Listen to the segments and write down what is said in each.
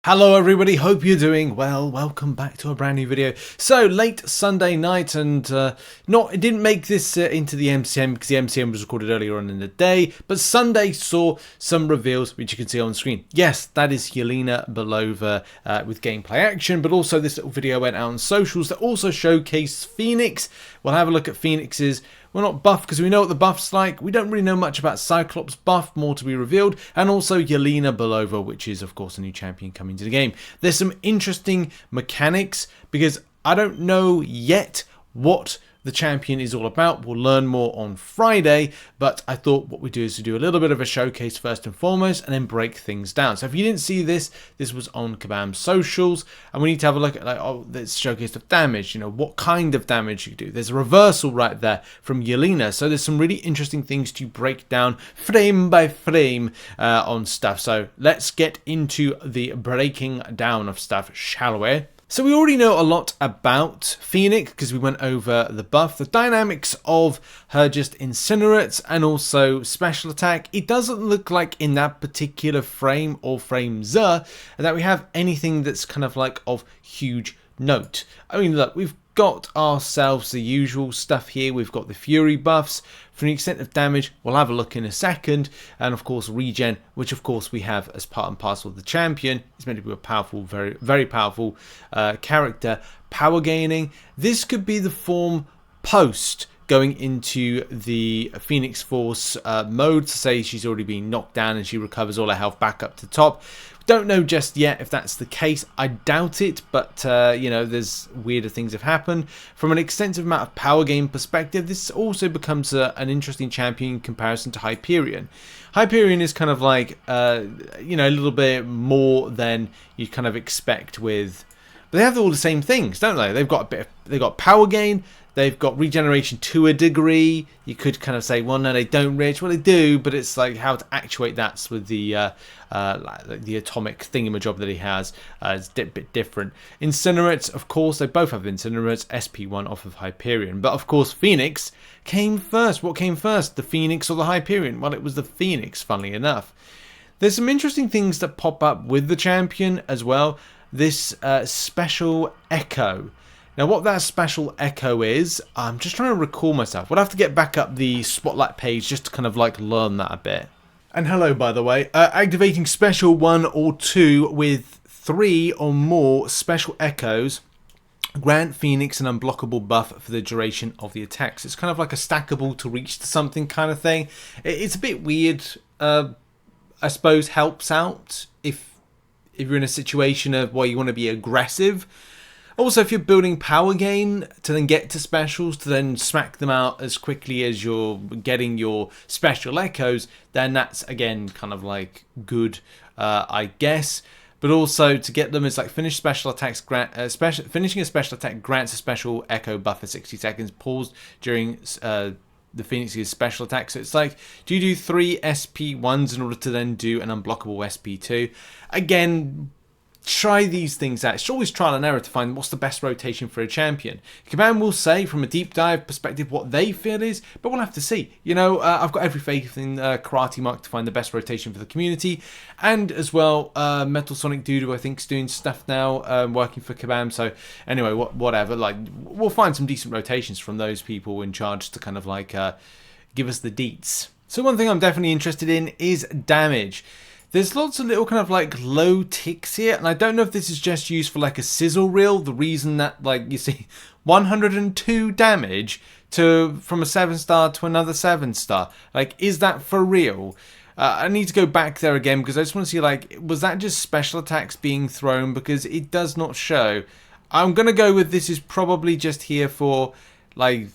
Hello everybody, hope you're doing well. Welcome back to a brand new video. So late Sunday night, and it didn't make this into the MCM because the MCM was recorded earlier on in the day, but Sunday saw some reveals which you can see on screen. Yes, that is Yelena Belova with gameplay action, but also this little video went out on socials that also showcased Phoenix. We'll have a look at Phoenix's, well, not buff, because we know what the buff's like. We don't really know much about Cyclops Buff, more to be revealed, and also Yelena Belova, which is, of course, a new champion coming to the game. There's some interesting mechanics, because I don't know yet what the champion is all about. We'll learn more on Friday, but I thought what we do is to do a little bit of a showcase first and foremost, and then break things down. So if you didn't see this, this was on Kabam's socials, and we need to have a look at, like, oh, this showcase of damage, you know, what kind of damage you do. There's a reversal right there from Yelena, so there's some really interesting things to break down frame by frame on stuff. So let's get into the breaking down of stuff, shall we? So we already know a lot about Phoenix because we went over the buff, the dynamics of her just incinerates, and also special attack. It doesn't look like in that particular frame or frames that we have anything that's kind of like of huge note. I mean, look, we've got ourselves the usual stuff here. We've got the Fury buffs. For the extent of damage, we'll have a look in a second, and of course regen, which of course we have as part and parcel of the champion. It's meant to be a powerful, very powerful character. Power gaining. This could be the form post going into the Phoenix Force mode. To say she's already been knocked down and she recovers all her health back up to top. Don't know just yet if that's the case. I doubt it, but you know, there's weirder things have happened. From an extensive amount of power gain perspective, this also becomes an interesting champion in comparison to Hyperion. Hyperion is kind of like you know, a little bit more than you kind of expect with. But they have all the same things, don't they? They've got they've got power gain. They've got regeneration to a degree. You could kind of say, well, no, they don't, Rich. Well, they do, but it's like how to actuate that's with the atomic thingamajob that he has. It's a bit different. Incinerates, of course, they both have Incinerates, SP1 off of Hyperion. But, of course, Phoenix came first. What came first, the Phoenix or the Hyperion? Well, it was the Phoenix, funnily enough. There's some interesting things that pop up with the champion as well. This special echo. Now, what that special echo is, I'm just trying to recall myself. We'll have to get back up the spotlight page just to kind of like learn that a bit. And hello, by the way. Activating special 1 or 2 with 3 or more special echoes grant Phoenix an unblockable buff for the duration of the attacks. It's kind of like a stackable to reach to something kind of thing. It's a bit weird. I suppose helps out if you're in a situation of where you want to be aggressive. Also, if you're building power gain to then get to specials, to then smack them out as quickly as you're getting your special echoes, then that's, again, kind of like good, I guess. But also, to get them is like finish special attacks, finishing a special attack grants a special echo buff for 60 seconds, paused during the Phoenix's special attack. So it's like, do you do 3 SP1s in order to then do an unblockable SP2? Again, try these things out. It's always trial and error to find what's the best rotation for a champion. Kabam will say from a deep dive perspective what they feel is, but we'll have to see. You know, I've got every faith in Karate Mark to find the best rotation for the community, and as well, Metal Sonic Dude, I think, is doing stuff now, working for Kabam. So anyway, whatever. Like, we'll find some decent rotations from those people in charge to kind of like give us the deets. So one thing I'm definitely interested in is damage. There's lots of little kind of like low ticks here, and I don't know if this is just used for like a sizzle reel. The reason that, like, you see 102 damage from a 7-star to another 7-star. Like, is that for real? I need to go back there again because I just want to see, like, was that just special attacks being thrown? Because it does not show. I'm going to go with this is probably just here for, like,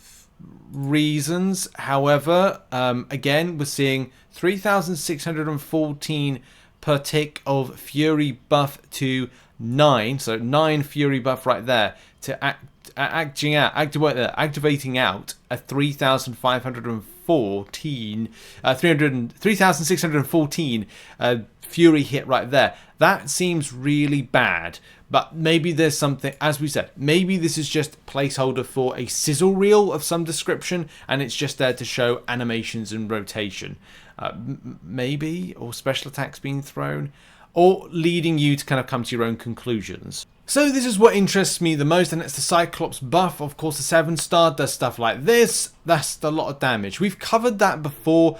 reasons. However, again, we're seeing 3,614 per tick of Fury buff to 9. So 9 Fury buff right there to activating out a 3,614 Fury hit right there. That seems really bad. But maybe there's something, as we said, maybe this is just a placeholder for a sizzle reel of some description, and it's just there to show animations and rotation. Maybe, or special attacks being thrown. or leading you to kind of come to your own conclusions. So this is what interests me the most, and it's the Cyclops buff. Of course, the 7-star does stuff like this. That's a lot of damage. We've covered that before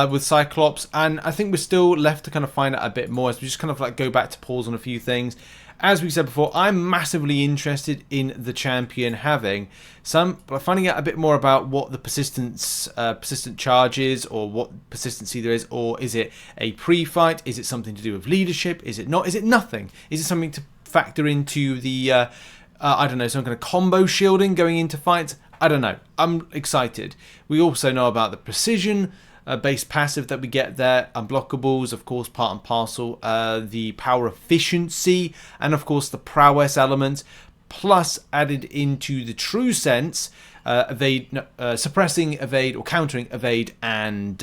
with Cyclops, and I think we're still left to kind of find out a bit more as we just kind of like go back to pause on a few things. As we said before, I'm massively interested in the champion having finding out a bit more about what the persistent charge is, or what persistency there is, or is it a pre-fight? Is it something to do with leadership? Is it not? Is it nothing? Is it something to factor into the, I don't know, some kind of combo shielding going into fights? I don't know. I'm excited. We also know about the precision based passive that we get there, unblockables, of course, part and parcel, the power efficiency, and of course the prowess element, plus added into the true sense, suppressing, evade, or countering, evade, and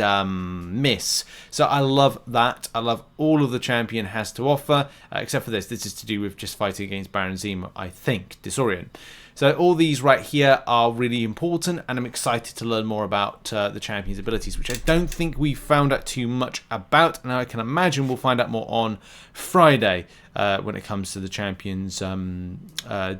miss. So I love that. I love all of the champion has to offer, except for this. This is to do with just fighting against Baron Zemo, I think, Disorient. So all these right here are really important, and I'm excited to learn more about the champion's abilities, which I don't think we found out too much about. Now I can imagine we'll find out more on Friday when it comes to the champion's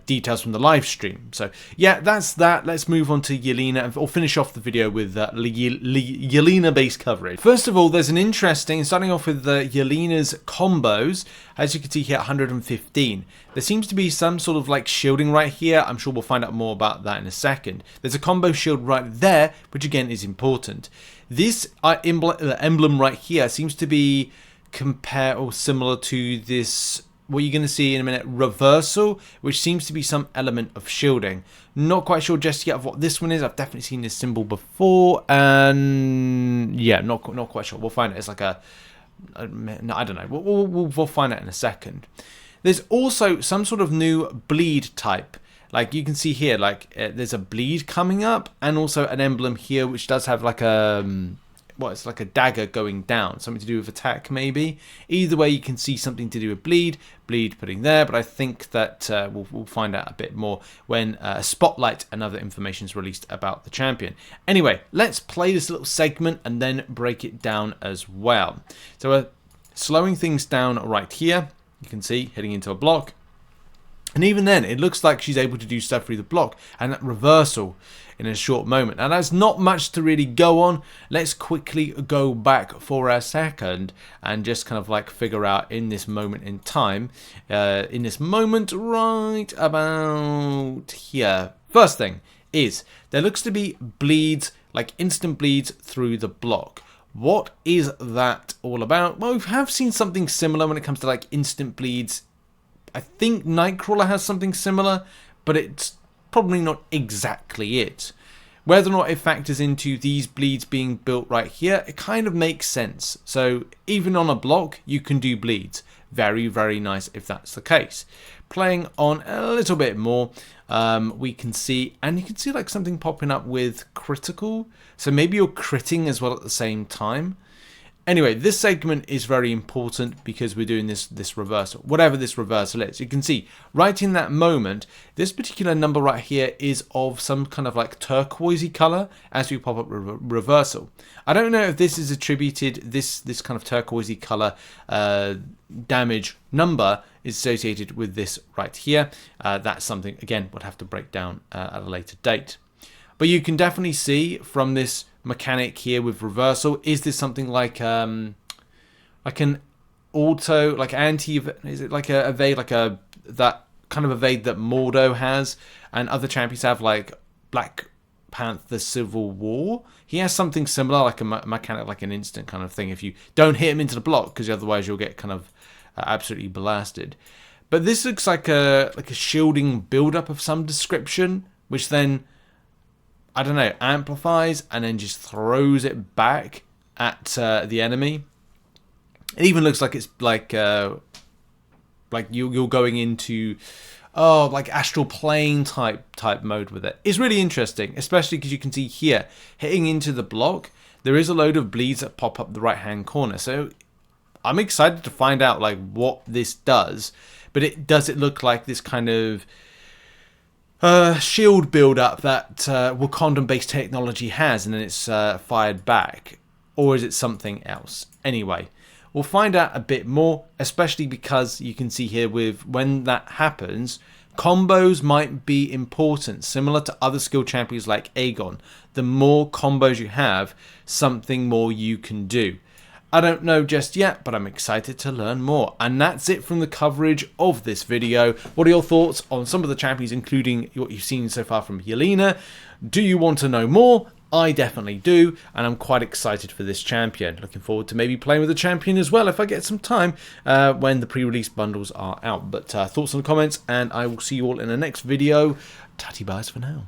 details from the live stream. So yeah, that's that. Let's move on to Yelena, or finish off the video with Yelena-based coverage. First of all, there's an interesting, starting off with Yelena's combos. As you can see here, 115. There seems to be some sort of like shielding right here. I'm sure we'll find out more about that in a second. There's a combo shield right there, which again is important. This emblem right here seems to be similar to this, what you're going to see in a minute, reversal, which seems to be some element of shielding. Not quite sure just yet of what this one is. I've definitely seen this symbol before, and yeah, not quite sure. We'll find it. It's like no, I don't know. We'll find out in a second. There's also some sort of new bleed type. Like you can see here, like there's a bleed coming up, and also an emblem here which does have like a it's like a dagger going down, something to do with attack maybe. Either way, you can see something to do with bleed putting there, but I think that we'll find out a bit more when a spotlight and other information is released about the champion. Anyway, let's play this little segment and then break it down as well. So we're slowing things down right here. You can see heading into a block. And even then, it looks like she's able to do stuff through the block, and that reversal in a short moment. And that's not much to really go on. Let's quickly go back for a second and just kind of like figure out in this moment in time, in this moment right about here. First thing is, there looks to be bleeds, like instant bleeds through the block. What is that all about? Well, we have seen something similar when it comes to like instant bleeds. I think Nightcrawler has something similar, but it's probably not exactly it. Whether or not it factors into these bleeds being built right here, it kind of makes sense. So even on a block, you can do bleeds. Very, very nice if that's the case. Playing on a little bit more, we can see, and you can see like something popping up with critical. So maybe you're critting as well at the same time. Anyway, this segment is very important because we're doing this reversal, whatever this reversal is. You can see right in that moment, this particular number right here is of some kind of like turquoisey color as we pop up reversal. I don't know if this is attributed, this kind of turquoisey color damage number is associated with this right here. That's something, again, we'll have to break down at a later date. But you can definitely see from this mechanic here with reversal, is this something like an auto, like anti, is it like a evade, like that kind of evade that Mordo has and other champions have, like Black Panther Civil War? He has something similar, like a mechanic, like an instant kind of thing if you don't hit him into the block, because otherwise you'll get kind of absolutely blasted. But this looks like a shielding build-up of some description, which then, I don't know, amplifies and then just throws it back at the enemy. It even looks like it's like you're going into like astral plane type mode with it. It's really interesting, especially because you can see here hitting into the block, there is a load of bleeds that pop up the right hand corner. So I'm excited to find out like what this does. But it look like this kind of shield build-up that Wakandan-based technology has, and then it's fired back? Or is it something else? Anyway, We'll find out a bit more, especially because you can see here with when that happens, combos might be important, similar to other skill champions like Aegon. The more combos you have, something more you can do. I don't know just yet, but I'm excited to learn more. And that's it from the coverage of this video. What are your thoughts on some of the champions, including what you've seen so far from Yelena? Do you want to know more? I definitely do, and I'm quite excited for this champion. Looking forward to maybe playing with the champion as well if I get some time when the pre-release bundles are out. But thoughts and comments, and I will see you all in the next video. Tatty byes for now.